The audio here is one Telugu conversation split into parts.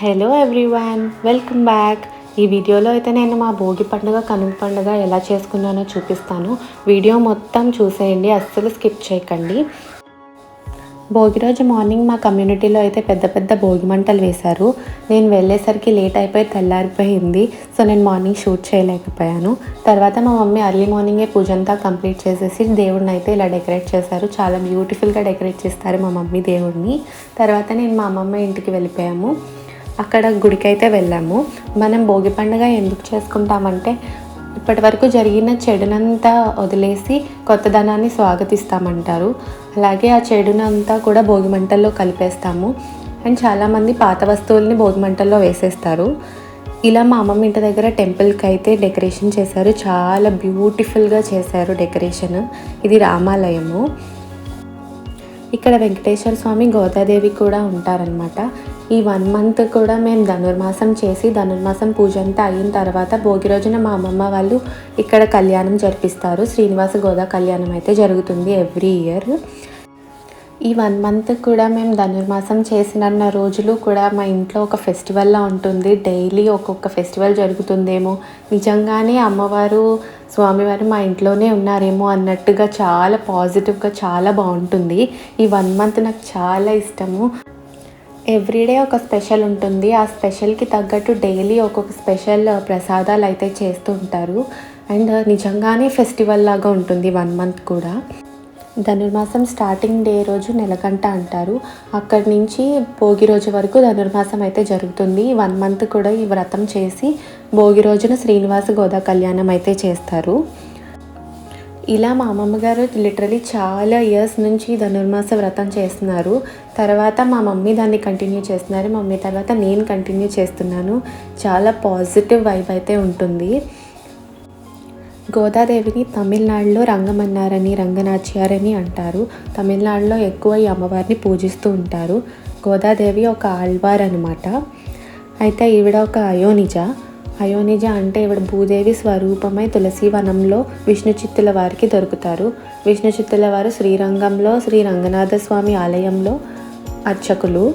Hello everyone, welcome back. ఈ వీడియోలో అయితే నేను మా భోగి పండుగ కనుమ పండుగ ఎలా చేసుకున్నానో చూపిస్తాను. వీడియో మొత్తం చూసేయండి, అస్సలు స్కిప్ చేయకండి. భోగి రోజు మార్నింగ్ మా కమ్యూనిటీలో అయితే పెద్ద పెద్ద భోగి మంటలు వేశారు. నేను వెళ్ళేసరికి లేట్ అయిపోయి తెల్లారిపోయింది. సో నేను మార్నింగ్ షూట్ చేయలేకపోయాను. తర్వాత మా మమ్మీ అర్లీ మార్నింగే పూజ అంతా కంప్లీట్ చేసేసి దేవుడిని అయితే ఇలా డెకరేట్ చేశారు. చాలా బ్యూటిఫుల్గా డెకరేట్ చేస్తారు మా మమ్మీ దేవుడిని. తర్వాత నేను మా అమ్మమ్మ ఇంటికి వెళ్ళిపోయాము. అక్కడ గుడికి అయితే వెళ్ళాము. మనం భోగి పండుగ ఎందుకు చేసుకుంటామంటే ఇప్పటి వరకు జరిగిన చెడునంతా వదిలేసి కొత్తదనాన్ని స్వాగతిస్తామంటారు. అలాగే ఆ చెడునంతా కూడా భోగి మంటల్లో కలిపేస్తాము. అండ్ చాలామంది పాత వస్తువుల్ని భోగి మంటల్లో వేసేస్తారు. ఇలా మా అమ్మమ్మ ఇంటి దగ్గర టెంపుల్కి అయితే డెకరేషన్ చేశారు. చాలా బ్యూటిఫుల్గా చేశారు డెకరేషన్. ఇది రామాలయము. ఇక్కడ వెంకటేశ్వర స్వామి, గోదాదేవి కూడా ఉంటారనమాట. ఈ 1 మంత్ కూడా మేము ధనుర్మాసం చేసి ధనుర్మాసం పూజ అంతా అయిన తర్వాత భోగి రోజున మా అమ్మమ్మ వాళ్ళు ఇక్కడ కళ్యాణం జరిపిస్తారు. శ్రీనివాస గోదా కళ్యాణం అయితే జరుగుతుంది ఎవ్రీ ఇయర్. ఈ 1 మంత్ కూడా మేము ధనుర్మాసం చేసిన రోజులు కూడా మా ఇంట్లో ఒక ఫెస్టివల్లా ఉంటుంది. డైలీ ఒక్కొక్క ఫెస్టివల్ జరుగుతుందేమో, నిజంగానే అమ్మవారు స్వామివారు మా ఇంట్లోనే ఉన్నారేమో అన్నట్టుగా చాలా పాజిటివ్గా చాలా బాగుంటుంది. ఈ 1 మంత్ నాకు చాలా ఇష్టము. ఎవ్రీడే ఒక స్పెషల్ ఉంటుంది. ఆ స్పెషల్కి తగ్గట్టు డైలీ ఒక్కొక్క స్పెషల్ ప్రసాదాలు అయితే చేస్తూ ఉంటారు. అండ్ నిజంగానే ఫెస్టివల్ లాగా ఉంటుంది 1 మంత్ కూడా. ధనుర్మాసం స్టార్టింగ్ డే రోజు నెలకంట అంటారు. అక్కడి నుంచి భోగి రోజు వరకు ధనుర్మాసం అయితే జరుగుతుంది. 1 మంత్ కూడా ఈ వ్రతం చేసి భోగి రోజున శ్రీనివాస గోదా కళ్యాణం అయితే చేస్తారు. ఇలా మా అమ్మమ్మ గారు లిటరలీ చాలా ఇయర్స్ నుంచి ధనుర్మాస వ్రతం చేస్తున్నారు. తర్వాత మా మమ్మీ దాన్ని కంటిన్యూ చేస్తున్నారు. మమ్మీ తర్వాత నేను కంటిన్యూ చేస్తున్నాను. చాలా పాజిటివ్ వైబ్ అయితే ఉంటుంది. గోదాదేవిని తమిళనాడులో రంగమన్నారని, రంగనాచ్యారని అంటారు. తమిళనాడులో ఎక్కువ ఈ అమ్మవారిని పూజిస్తూ ఉంటారు. గోదాదేవి ఒక ఆళ్వార్ అనమాట. అయితే ఈవిడ ఒక అయోనిజ అంటే ఈవిడ భూదేవి స్వరూపమై తులసీవనంలో విష్ణు చిత్తుల వారికి దొరుకుతారు. విష్ణు చిత్తుల వారు శ్రీరంగంలో శ్రీ రంగనాథ స్వామి ఆలయంలో అర్చకులు.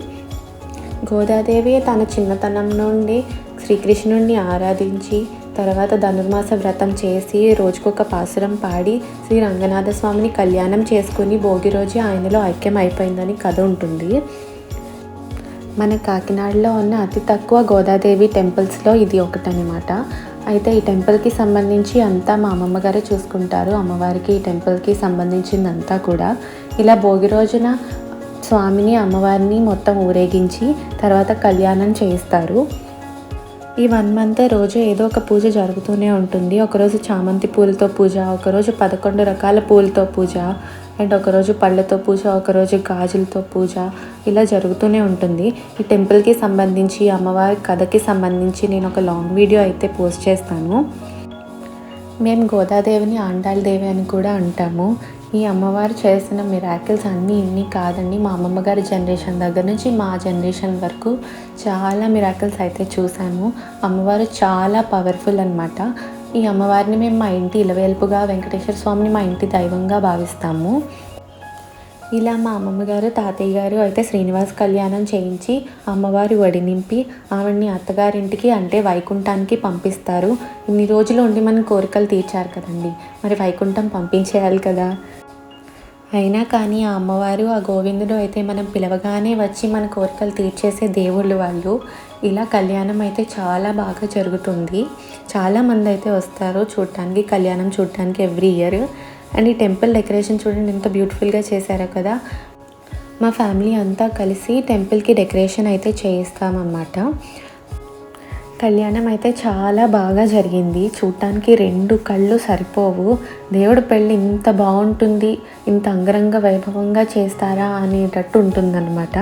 గోదాదేవి తన చిన్నతనం నుండి శ్రీకృష్ణుడిని ఆరాధించి తర్వాత ధనుర్మాస వ్రతం చేసి రోజుకొక పాసురం పాడి శ్రీ రంగనాథ స్వామిని కళ్యాణం చేసుకుని భోగి రోజు ఆయనలో ఐక్యం అయిపోయిందని కథ ఉంటుంది. మన కాకినాడలో ఉన్న అతి తక్కువ గోదాదేవి టెంపుల్స్లో ఇది ఒకటనమాట. అయితే ఈ టెంపుల్కి సంబంధించి అంతా మా అమ్మమ్మ గారే చూసుకుంటారు. అమ్మవారికి ఈ టెంపుల్కి సంబంధించిందంతా కూడా. ఇలా భోగి రోజున స్వామిని అమ్మవారిని మొత్తం ఊరేగించి తర్వాత కళ్యాణం చేయిస్తారు. ఈ 1 మంత్ రోజు ఏదో ఒక పూజ జరుగుతూనే ఉంటుంది. ఒకరోజు చామంతి పూలతో పూజ, ఒకరోజు 11 రకాల పూలతో పూజ, అండ్ ఒకరోజు పళ్ళతో పూజ, ఒకరోజు గాజులతో పూజ, ఇలా జరుగుతూనే ఉంటుంది. ఈ టెంపుల్కి సంబంధించి అమ్మవారి కథకి సంబంధించి నేను ఒక లాంగ్ వీడియో అయితే పోస్ట్ చేస్తాను. మేము గోదాదేవిని ఆండాళదేవి అని కూడా అంటాము. ఈ అమ్మవారు చేసిన మిరాకిల్స్ అన్నీ ఇన్ని కాదండి. మా అమ్మమ్మ గారి జనరేషన్ దగ్గర నుంచి మా జనరేషన్ వరకు చాలా మిరాకిల్స్ అయితే చూసాము. అమ్మవారు చాలా పవర్ఫుల్ అనమాట. ఈ అమ్మవారిని మేము మా ఇంటి ఇలవేల్పుగా, వెంకటేశ్వర స్వామిని మా ఇంటి దైవంగా భావిస్తాము. ఇలా మా అమ్మమ్మ గారు, తాతయ్య గారు అయితే శ్రీనివాస కళ్యాణం చేయించి అమ్మవారి వడి నింపి ఆవిడ్ని అత్తగారింటికి అంటే వైకుంఠానికి పంపిస్తారు. ఇన్ని రోజులు ఉండి మన కోరికలు తీర్చారు కదండి, మరి వైకుంఠం పంపించేయాలి కదా. అయినా కానీ ఆ అమ్మవారు, ఆ గోవిందుడు అయితే మనం పిలవగానే వచ్చి మన కోరికలు తీర్చేసే దేవుళ్ళు వాళ్ళు. ఇలా కళ్యాణం అయితే చాలా బాగా జరుగుతుంది. చాలామంది అయితే వస్తారు చూడటానికి, కళ్యాణం చూడటానికి ఎవ్రీ ఇయర్. అండ్ ఈ టెంపుల్ డెకరేషన్ చూడండి ఎంత బ్యూటిఫుల్గా చేశారో కదా. మా ఫ్యామిలీ అంతా కలిసి టెంపుల్కి డెకరేషన్ అయితే చేయిస్తామన్నమాట. కళ్యాణం అయితే చాలా బాగా జరిగింది. చూడటానికి 2 కళ్ళు సరిపోవు. దేవుడి పెళ్ళి ఇంత బాగుంటుంది, ఇంత అంగరంగ వైభవంగా చేస్తారా అనేటట్టు ఉంటుందన్నమాట.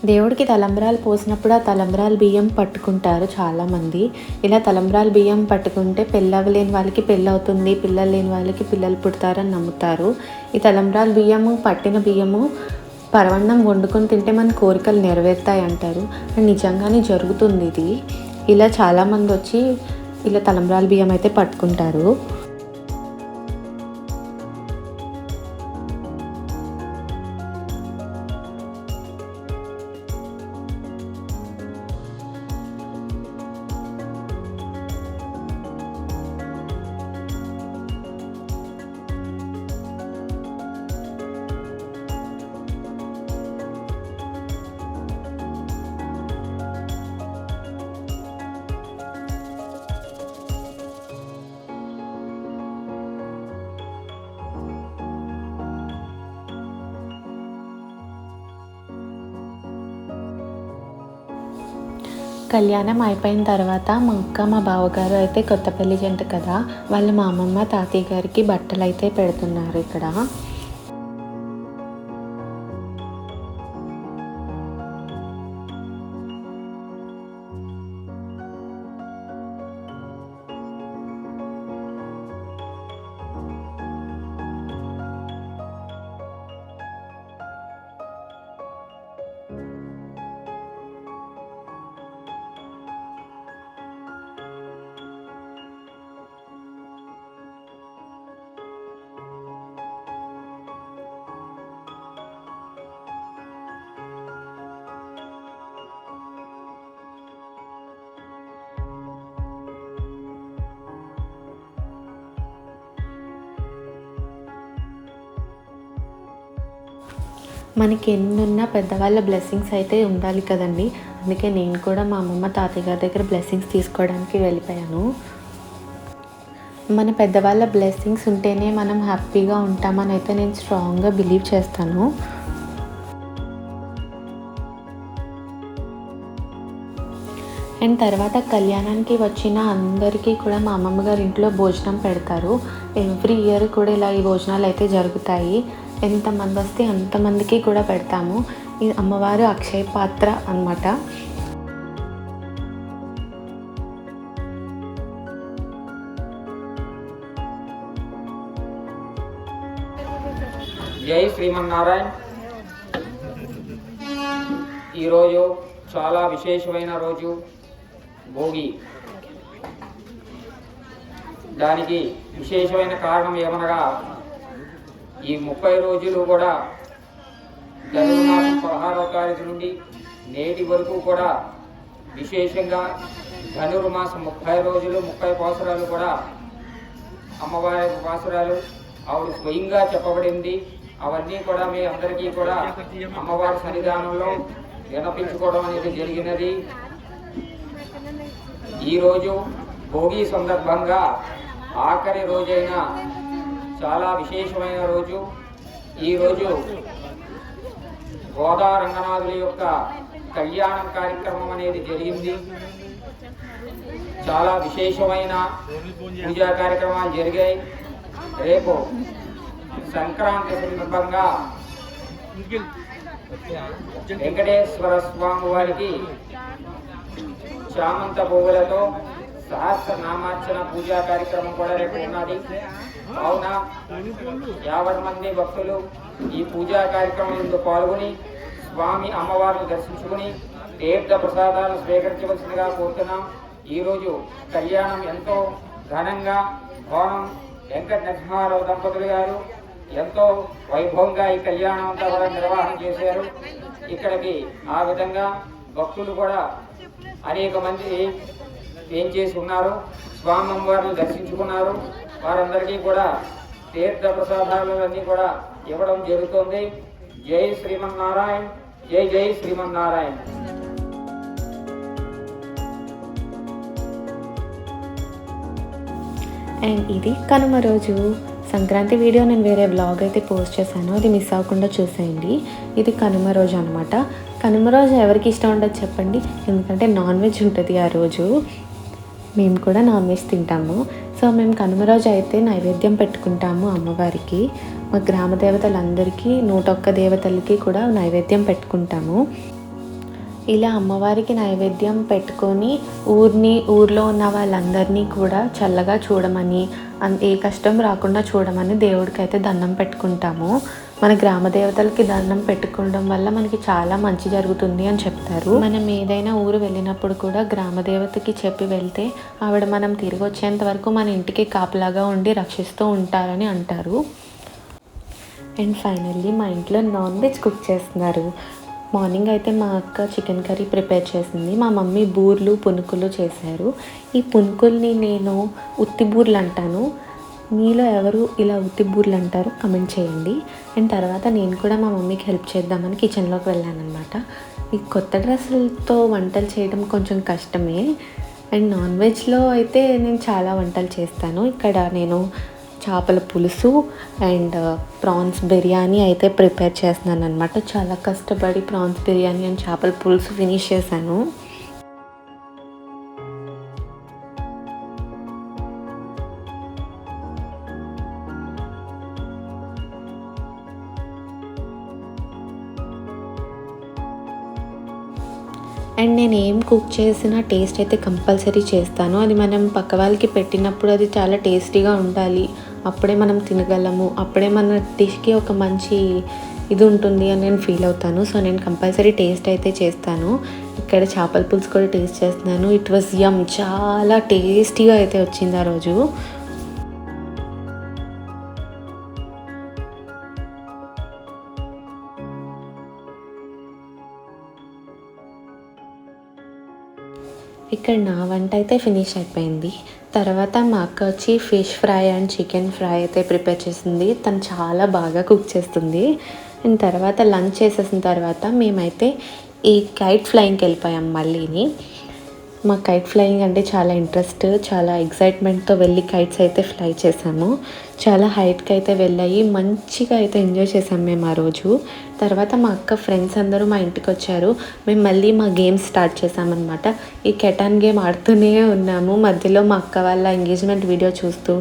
దేవుడికి తలంబ్రాలు పోసినప్పుడు ఆ తలంబ్రాలు బియ్యం పట్టుకుంటారు చాలామంది. ఇలా తలంబ్రాలు బియ్యం పట్టుకుంటే పెళ్ళవలేని వాళ్ళకి పెళ్ళవుతుంది, పిల్లలు లేని వాళ్ళకి పిల్లలు పుడతారని నమ్ముతారు. ఈ తలంబ్రాలు బియ్యము పట్టిన బియ్యము పరవన్నం వండుకొని తింటే మన కోరికలు నెరవేరుతాయి అంటారు. అండ్ నిజంగానే జరుగుతుంది ఇది. ఇలా చాలామంది వచ్చి ఇలా తలంబ్రాలు బియ్యం అయితే పట్టుకుంటారు. కళ్యాణం అయిపోయిన తర్వాత మా అక్క మా బావగారు అయితే కొత్త పెళ్లి జంట కదా, వాళ్ళు మా అమ్మమ్మ తాతయ్య గారికి బట్టలు అయితే పెడుతున్నారు ఇక్కడ. మనకి ఎన్నున్నా పెద్దవాళ్ళ బ్లెస్సింగ్స్ అయితే ఉండాలి కదండి. అందుకే నేను కూడా మా అమ్మమ్మ తాతయ్య గారి దగ్గర బ్లెస్సింగ్స్ తీసుకోవడానికి వెళ్ళిపోయాను. మన పెద్దవాళ్ళ బ్లెస్సింగ్స్ ఉంటేనే మనం హ్యాపీగా ఉంటామని అయితే నేను స్ట్రాంగ్గా బిలీవ్ చేస్తాను. అండ్ తర్వాత కళ్యాణానికి వచ్చిన అందరికీ కూడా మా అమ్మమ్మ గారి ఇంట్లో భోజనం పెడతారు. ఎవ్రీ ఇయర్ కూడా ఇలా ఈ భోజనాలు అయితే జరుగుతాయి. ఎంతమంది వస్తే అంతమందికి కూడా పెడతాము. ఈ అమ్మవారు అక్షయ పాత్ర అన్నమాట. జై శ్రీమన్నారాయణ. ఈరోజు చాలా విశేషమైన రోజు భోగి. దానికి విశేషమైన కారణం ఏమనగా ఈ 30 రోజులు కూడా ధనుర్మాసం 16వ తారీఖు నుండి నేటి వరకు కూడా విశేషంగా ధనుర్మాసం 30 రోజులు 30 పాసురాలు కూడా అమ్మవారి పాసురాలు ఆవిడ స్వయంగా చెప్పబడింది. అవన్నీ కూడా మీ అందరికీ కూడా అమ్మవారి సన్నిధానంలో వినపించుకోవడం అనేది జరిగినది. ఈరోజు భోగి సందర్భంగా ఆఖరి రోజైన చాలా విశేషమైన రోజు. ఈరోజు గోదా రంగనాథుల యొక్క కళ్యాణం కార్యక్రమం అనేది జరిగింది. చాలా విశేషమైన పూజా కార్యక్రమాలు జరిగాయి. రేపు సంక్రాంతి సందర్భంగా వెంకటేశ్వర స్వామి వారికి చామంత పువ్వులతో సహస్రనామార్చన పూజా కార్యక్రమం కూడా రేపు ఉన్నది. కావున 50 మంది భక్తులు ఈ పూజా కార్యక్రమంలో పాల్గొని స్వామి అమ్మవారిని దర్శించుకుని తీర్థ ప్రసాదాలను స్వీకరించవలసిందిగా కోరుతున్నాం. ఈరోజు కళ్యాణం ఎంతో ఘనంగా భవనం వెంకట నరసింహారావు దంపతులు గారు ఎంతో వైభవంగా ఈ కళ్యాణం అంతా కూడా నిర్వహణ చేశారు. ఇక్కడికి ఆ విధంగా భక్తులు కూడా అనేక మంది ఏం చేసి ఉన్నారు, స్వామి అమ్మవారిని దర్శించుకున్నారు. వారందరికీ కూడా తీర్థ ప్రసాదాలన్నీ కూడా ఇవ్వడం జరుగుతుంది. జై శ్రీమన్నారాయణ. జై జై శ్రీమన్నారాయణ. అండ్ ఇది కనుమ రోజు సంక్రాంతి వీడియో నేను వేరే వ్లాగ్ అయితే పోస్ట్ చేశాను, అది మిస్ అవ్వకుండా చూసేయండి. ఇది కనుమ రోజు అనమాట. కనుమ రోజు ఎవరికి ఇష్టం ఉండదు చెప్పండి, ఎందుకంటే నాన్ వెజ్ ఉంటుంది ఆ రోజు. మేము కూడా నాన్ వెజ్ తింటాము. సో మేము కనుమ రోజు అయితే నైవేద్యం పెట్టుకుంటాము అమ్మవారికి. మా గ్రామ దేవతలందరికీ 101 దేవతలకి కూడా నైవేద్యం పెట్టుకుంటాము. ఇలా అమ్మవారికి నైవేద్యం పెట్టుకొని ఊర్లో ఉన్న వాళ్ళందరినీ కూడా చల్లగా చూడమని, ఏ కష్టం రాకుండా చూడమని దేవుడికి అయితే దండం పెట్టుకుంటాము. మన గ్రామ దేవతలకి దండం పెట్టుకోవడం వల్ల మనకి చాలా మంచి జరుగుతుంది అని చెప్తారు. మనం ఏదైనా ఊరు వెళ్ళినప్పుడు కూడా గ్రామ దేవతకి చెప్పి వెళ్తే ఆవిడ మనం తిరిగి వచ్చేంత వరకు మన ఇంటికి కాపలాగా ఉండి రక్షిస్తూ ఉంటారని అంటారు. అండ్ ఫైనల్లీ మా ఇంట్లో నాన్ వెజ్ కుక్ చేస్తున్నారు. మార్నింగ్ అయితే మా అక్క చికెన్ కర్రీ ప్రిపేర్ చేసింది, మా మమ్మీ బూర్లు పునుకులు చేశారు. ఈ పునుకుల్ని నేను ఉత్తి బూర్లు అంటాను, మీలో ఎవరు ఇలా ఉత్తి బూర్లు అంటారు కమెంట్ చేయండి. అండ్ తర్వాత నేను కూడా మా మమ్మీకి హెల్ప్ చేద్దామని కిచెన్లోకి వెళ్ళానమాట. ఈ కొత్త డ్రెస్సులతో వంటలు చేయడం కొంచెం కష్టమే. అండ్ నాన్ వెజ్లో అయితే నేను చాలా వంటలు చేస్తాను. ఇక్కడ నేను చేపల పులుసు అండ్ ప్రాన్స్ బిర్యానీ అయితే ప్రిపేర్ చేస్తున్నాను అనమాట. చాలా కష్టపడి ప్రాన్స్ బిర్యానీ అండ్ చేపల పులుసు ఫినిష్ చేశాను. అండ్ నేను ఏం కుక్ చేసినా టేస్ట్ అయితే కంపల్సరీ చేస్తాను. అది మనం పక్క వాళ్ళకి పెట్టినప్పుడు అది చాలా టేస్టీగా ఉండాలి, అప్పుడే మనం తినగలము, అప్పుడే మన డిష్కి ఒక మంచి ఇది ఉంటుంది అని నేను ఫీల్ అవుతాను. సో నేను కంపల్సరీ టేస్ట్ అయితే చేస్తాను. ఇక్కడ చేపల పులుసు కూడా టేస్ట్ చేస్తున్నాను. ఇట్ వాజ్ యమ్, చాలా టేస్టీగా అయితే వచ్చింది ఆ రోజు. ఇక్కడ నా వంట అయితే ఫినిష్ అయిపోయింది. తర్వాత మా అక్క వచ్చి fish fry and chicken fry అయితే ప్రిపేర్ చేసింది. తను చాలా బాగా కుక్ చేస్తుంది. అండ్ తర్వాత లంచ్ చేసేసిన తర్వాత మేమైతే ఈ కైట్ ఫ్లయింగ్కి వెళ్ళిపోయాం మళ్ళీని. మా కైట్ ఫ్లయింగ్ అంటే చాలా ఇంట్రెస్ట్, చాలా ఎగ్జైట్మెంట్తో వెళ్ళి కైట్స్ అయితే ఫ్లై చేసాము. చాలా హైట్కి అయితే వెళ్ళాయి, మంచిగా అయితే ఎంజాయ్ చేసాము మేము ఆ రోజు. తర్వాత మా అక్క ఫ్రెండ్స్ అందరూ మా ఇంటికి వచ్చారు. మేము మళ్ళీ మా గేమ్స్ స్టార్ట్ చేసామన్నమాట. ఈ కెటాన్ గేమ్ ఆడుతూనే ఉన్నాము. మధ్యలో మా అక్క వాళ్ళ ఎంగేజ్మెంట్ వీడియో చూస్తూ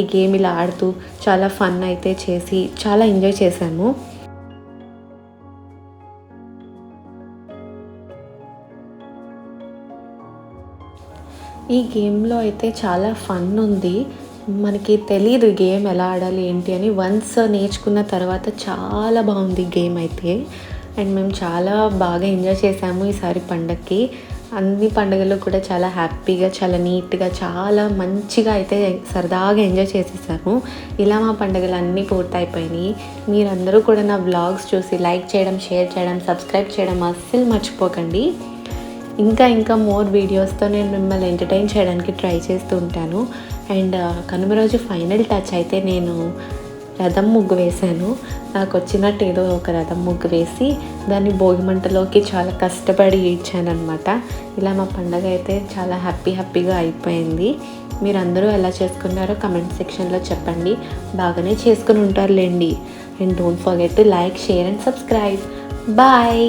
ఈ గేమ్ ఇలా ఆడుతూ చాలా ఫన్ అయితే చేసి చాలా ఎంజాయ్ చేసాము. ఈ గేమ్లో అయితే చాలా ఫన్ ఉంది. మనకి తెలియదు గేమ్ ఎలా ఆడాలి ఏంటి అని. వన్స్ నేర్చుకున్న తర్వాత చాలా బాగుంది గేమ్ అయితే. అండ్ మేము చాలా బాగా ఎంజాయ్ చేసాము ఈసారి పండగకి. అన్ని పండుగలు కూడా చాలా హ్యాపీగా, చాలా నీట్గా, చాలా మంచిగా అయితే సరదాగా ఎంజాయ్ చేసేసాము. ఇలా మా పండుగలు అన్నీ పూర్తయిపోయినాయి. మీరందరూ కూడా నా వ్లాగ్స్ చూసి లైక్ చేయడం, షేర్ చేయడం, సబ్స్క్రైబ్ చేయడం అస్సలు మర్చిపోకండి. ఇంకా మోర్ వీడియోస్తో నేను మిమ్మల్ని ఎంటర్టైన్ చేయడానికి ట్రై చేస్తూ ఉంటాను. అండ్ కనుమ రోజు ఫైనల్ టచ్ అయితే నేను రథం ముగ్గు వేశాను. నాకు వచ్చినట్టు ఏదో ఒక రథం ముగ్గు వేసి దాన్ని భోగిమంటలోకి చాలా కష్టపడి ఇచ్చానమాట. ఇలా మా పండగ అయితే చాలా హ్యాపీగా అయిపోయింది. మీరందరూ ఎలా చేసుకున్నారో కమెంట్ సెక్షన్లో చెప్పండి. బాగానే చేసుకుని ఉంటారులేండి. And don't forget to like, share and subscribe. Bye.